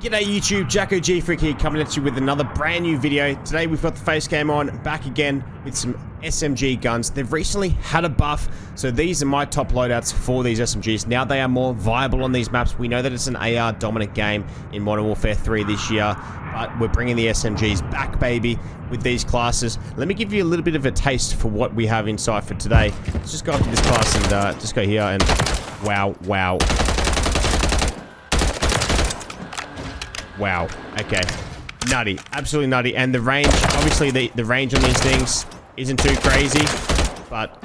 G'day YouTube, Jacko G Freak here coming at you with another brand new video. Today we've got the face cam on, back again with some SMG guns. They've recently had a buff, so these are my top loadouts for these SMGs. Now they are more viable on these maps. We know that it's an AR dominant game in Modern Warfare 3 this year, but we're bringing the SMGs back, baby, with these classes. Let me give you a little bit of a taste for what we have inside for today. Let's just go up to this class and just go here and wow. Wow. Okay. Nutty. Absolutely nutty. And the range, obviously the range on these things isn't too crazy, but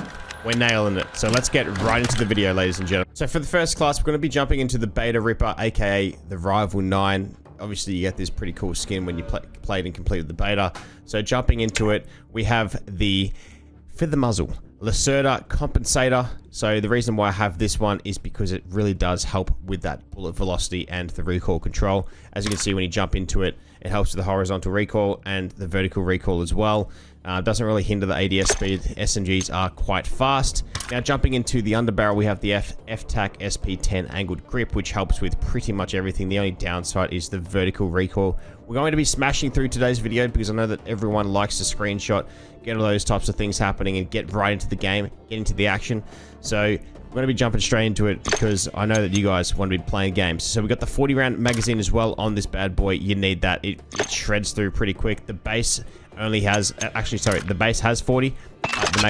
we're nailing it. So let's get right into the video, ladies and gentlemen. So for the first class, we're going to be jumping into the Beta Ripper, aka the Rival 9. Obviously, you get this pretty cool skin when you played and completed the beta. So jumping into it, we have the Feather Muzzle Lacerda Compensator. So the reason why I have this one is because it really does help with that bullet velocity and the recoil control. As you can see when you jump into it, it helps with the horizontal recoil and the vertical recoil as well. Doesn't really hinder the ADS speed. SMGs are quite fast. Now jumping into the underbarrel, we have the FTAC SP10 angled grip, which helps with pretty much everything. The only downside is the vertical recoil. We're going to be smashing through today's video because I know that everyone likes to screenshot, get all those types of things happening and get right into the game, get into the action. So we're going to be jumping straight into it because I know that you guys want to be playing games. So we've got the 40 round magazine as well on this bad boy. You need that. It shreds through pretty quick. The base only has, actually sorry, the base has 40. The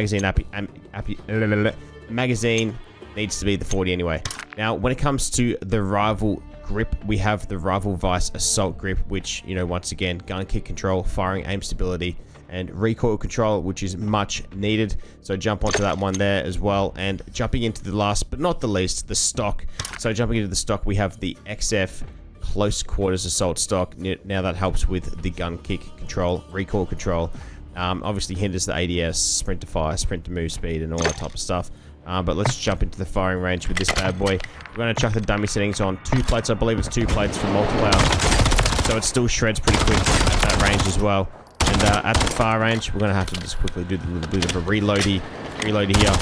magazine needs to be the 40 anyway. Now when it comes to the Rival grip, we have the Rival Vice Assault grip, which, you know, once again, gun kick control, firing aim stability, and recoil control, which is much needed. So jump onto that one there as well. And jumping into the last but not the least, the stock. So jumping into the stock, we have the XF Close Quarters Assault stock. Now that helps with the gun kick control, recoil control. Obviously hinders the ADS, sprint to fire, sprint to move speed, and all that type of stuff. But let's jump into the firing range with this bad boy. We're going to chuck the dummy settings on 2 plates. I believe it's 2 plates for multiplayer. So it still shreds pretty quick at that range as well. And at the far range, we're going to have to just quickly do a little bit of a reloady here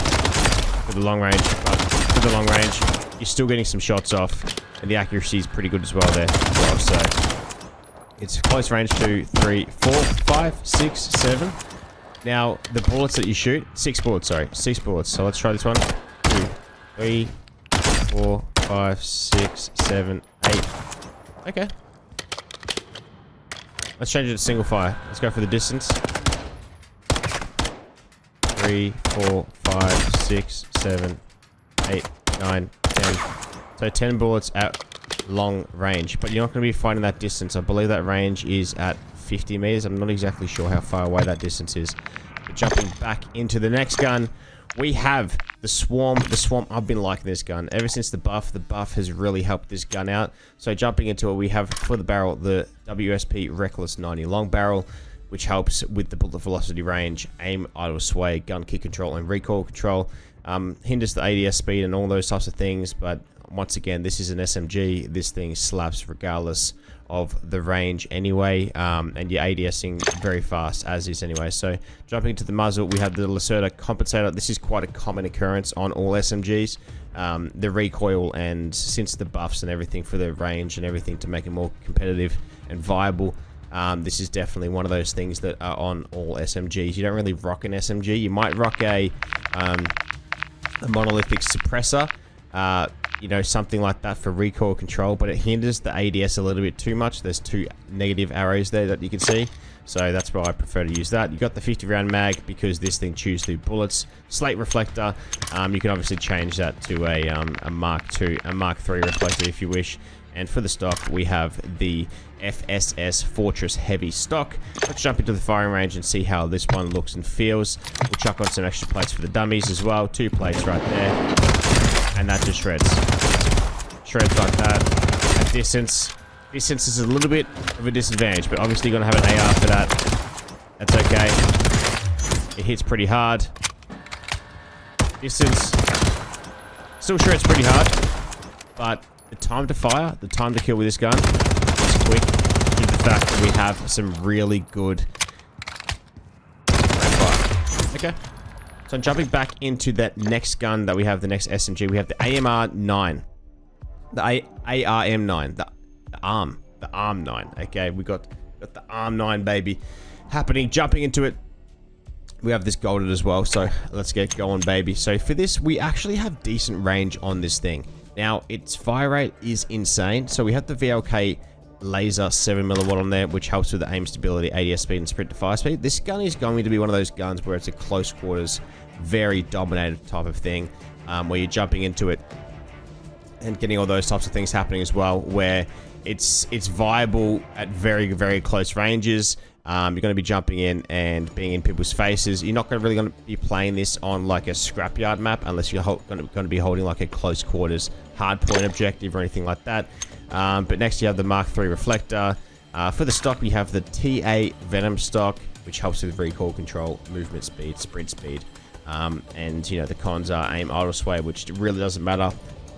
for the long range. But for the long range, you're still getting some shots off, and the accuracy is pretty good as well there. So it's close range 2, 3, 4, 5, 6, 7. Now the bullets that you shoot, 6 bullets. Sorry, 6 bullets. So let's try this one. 2, 3, 4, 5, 6, 7, 8. Okay. Let's change it to single fire. Let's go for the distance. 3, 4, 5, 6, 7, 8, 9, 10. So 10 bullets at long range. But you're not going to be finding that distance. I believe that range is at 50 meters. I'm not exactly sure how far away that distance is. But jumping back into the next gun, we have the Swarm. The Swarm, I've been liking this gun. Ever since the buff has really helped this gun out. So jumping into it, we have for the barrel, the WSP Reckless 90 long barrel, which helps with the bullet velocity range, aim, idle sway, gun kick control, and recoil control. Hinders the ADS speed and all those types of things, but once again, this is an SMG. This thing slaps regardless of the range anyway, and you're ADSing very fast as is anyway. So jumping into the muzzle, we have the Lacerda Compensator. This is quite a common occurrence on all SMGs. The recoil, and since the buffs and everything for the range and everything to make it more competitive and viable, this is definitely one of those things that are on all SMGs. You don't really rock an SMG. You might rock a monolithic suppressor, you know, something like that for recoil control, but it hinders the ADS a little bit too much. There's 2 negative arrows there that you can see, so that's why I prefer to use that. You got the 50 round mag because this thing chews through bullets. Slate reflector, you can obviously change that to a Mark II, a Mark III reflector if you wish. And for the stock, we have the FSS Fortress Heavy stock. Let's jump into the firing range and see how this one looks and feels. We'll chuck on some extra plates for the dummies as well. 2 plates right there. And that just shreds. Shreds like that. At distance. Distance is a little bit of a disadvantage, but obviously you're going to have an AR for that. That's okay. It hits pretty hard. Distance. Still shreds pretty hard. But the time to fire, the time to kill with this gun is quick, due to the fact that we have some really good fire. Okay. So I'm jumping back into that next gun that we have, the next SMG. We have the AMR-9. The ARM-9. The ARM. the Arm 9. Okay, we got the Arm 9, baby, happening. Jumping into it, we have this golden as well, so let's get going, baby. So for this, we actually have decent range on this thing. Now, its fire rate is insane. So we have the VLK laser 7mm on there, which helps with the aim stability, ADS speed, and sprint to fire speed. This gun is going to be one of those guns where it's a close quarters, very dominated type of thing, where you're jumping into it and getting all those types of things happening as well, where it's viable at very, very close ranges. You're going to be jumping in and being in people's faces. You're not really going to be playing this on like a scrapyard map unless you're going to be holding like a close quarters hard point objective or anything like that. But next you have the Mark III reflector. For the stock, we have the TA Venom stock, which helps with recoil control, movement speed, sprint speed. And you know, the cons are aim, idle sway, which really doesn't matter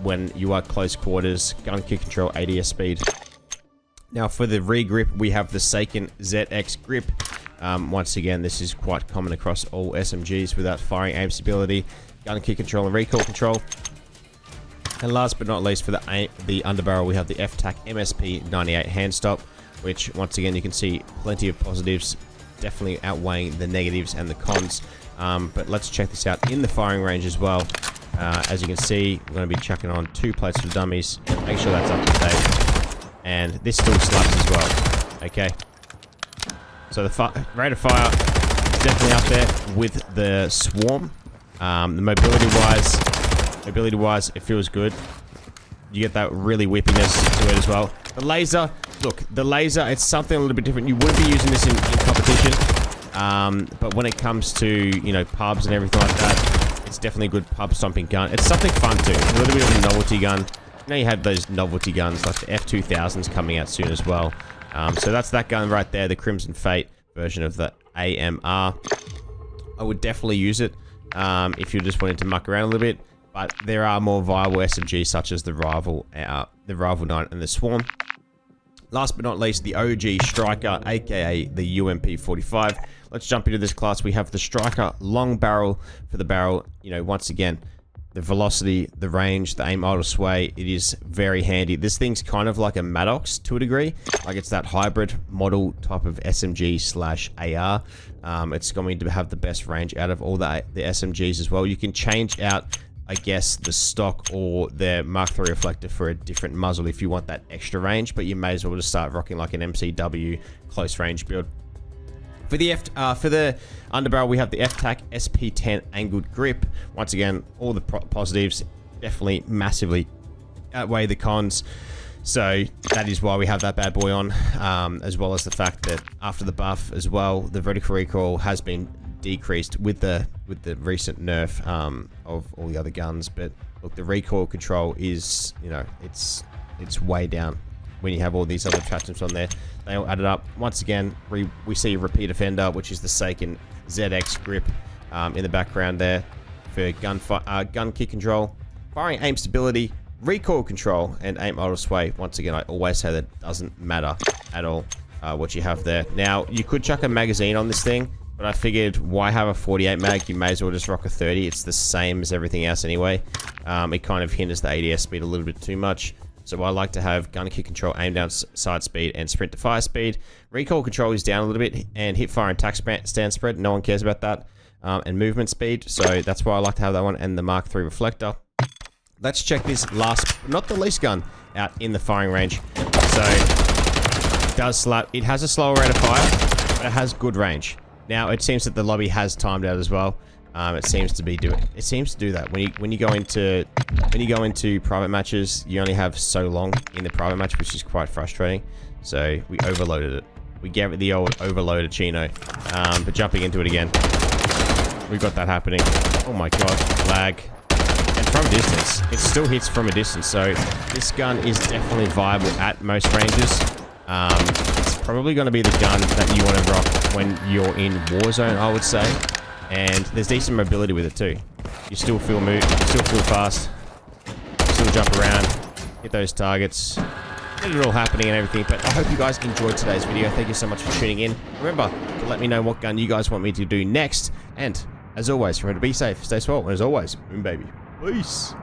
when you are close quarters, gun kick control, ADS speed. Now for the re-grip, we have the Seiken ZX grip. Once again, this is quite common across all SMGs without firing aim stability, gun kick control, and recoil control. And last but not least, for the underbarrel, we have the FTAC MSP 98 hand stop, which once again, you can see plenty of positives, definitely outweighing the negatives and the cons. But let's check this out in the firing range as well. As you can see, we're going to be chucking on 2 plates for dummies. Make sure that's up to date. And this still slaps as well. Okay. So the rate of fire is definitely up there with the Swarm. The mobility-wise, it feels good. You get that really whippiness to it as well. The laser, look, the laser, it's something a little bit different. You wouldn't be using this in competition. But when it comes to, you know, pubs and everything like that, it's definitely a good pub stomping gun. It's something fun too. It's a little bit of a novelty gun. You know, you have those novelty guns like the F2000s coming out soon as well. So that's that gun right there, the Crimson Fate version of the AMR. I would definitely use it if you just wanted to muck around a little bit. But there are more viable SMGs such as the Rival 9 and the Swarm. Last but not least, the OG Striker, aka the UMP45. Let's jump into this class. We have the Striker long barrel for the barrel. You know, once again, the velocity, the range, the aim, idle sway, it is very handy. This thing's kind of like a Maddox to a degree. Like it's that hybrid model type of SMG/AR. It's going to have the best range out of all the SMGs as well. You can change out, I guess, the stock or the Mark III reflector for a different muzzle if you want that extra range, but you may as well just start rocking like an MCW close range build. For the underbarrel, we have the FTAC SP10 angled grip. Once again, all the positives definitely massively outweigh the cons. So that is why we have that bad boy on, as well as the fact that after the buff as well, the vertical recoil has been decreased with the recent nerf of all the other guns. But look, the recoil control is, you know, it's way down when you have all these other attachments on there. They all added up. Once again, we see repeat offender, which is the Seiken ZX grip in the background there for gun kick control, firing aim stability, recoil control, and aim idle sway. Once again, I always say that doesn't matter at all what you have there. Now, you could chuck a magazine on this thing, but I figured, why have a 48 mag? You may as well just rock a 30. It's the same as everything else anyway. It kind of hinders the ADS speed a little bit too much. So I like to have gun kick control, aim down sight speed, and sprint to fire speed. Recoil control is down a little bit, and hip fire and tack stand spread. No one cares about that. And movement speed. So that's why I like to have that one, and the Mark III reflector. Let's check this last, but not the least gun out in the firing range. So it does slap. It has a slower rate of fire, but it has good range. Now it seems that the lobby has timed out as well. It seems to do that when you go into private matches. You only have so long in the private match, which is quite frustrating. So we overloaded it. We gave it the old overloaded chino. But jumping into it again, we've got that happening. Oh my god, lag. And from a distance, it still hits from a distance. So this gun is definitely viable at most ranges. It's probably going to be the gun that you want to rock when you're in Warzone, I would say. And there's decent mobility with it too. You still feel you still feel fast, you still jump around, hit those targets, get it all happening and everything. But I hope you guys enjoyed today's video. Thank you so much for tuning in. Remember to let me know what gun you guys want me to do next. And as always, remember to be safe, stay swole, and as always, boom baby. Peace.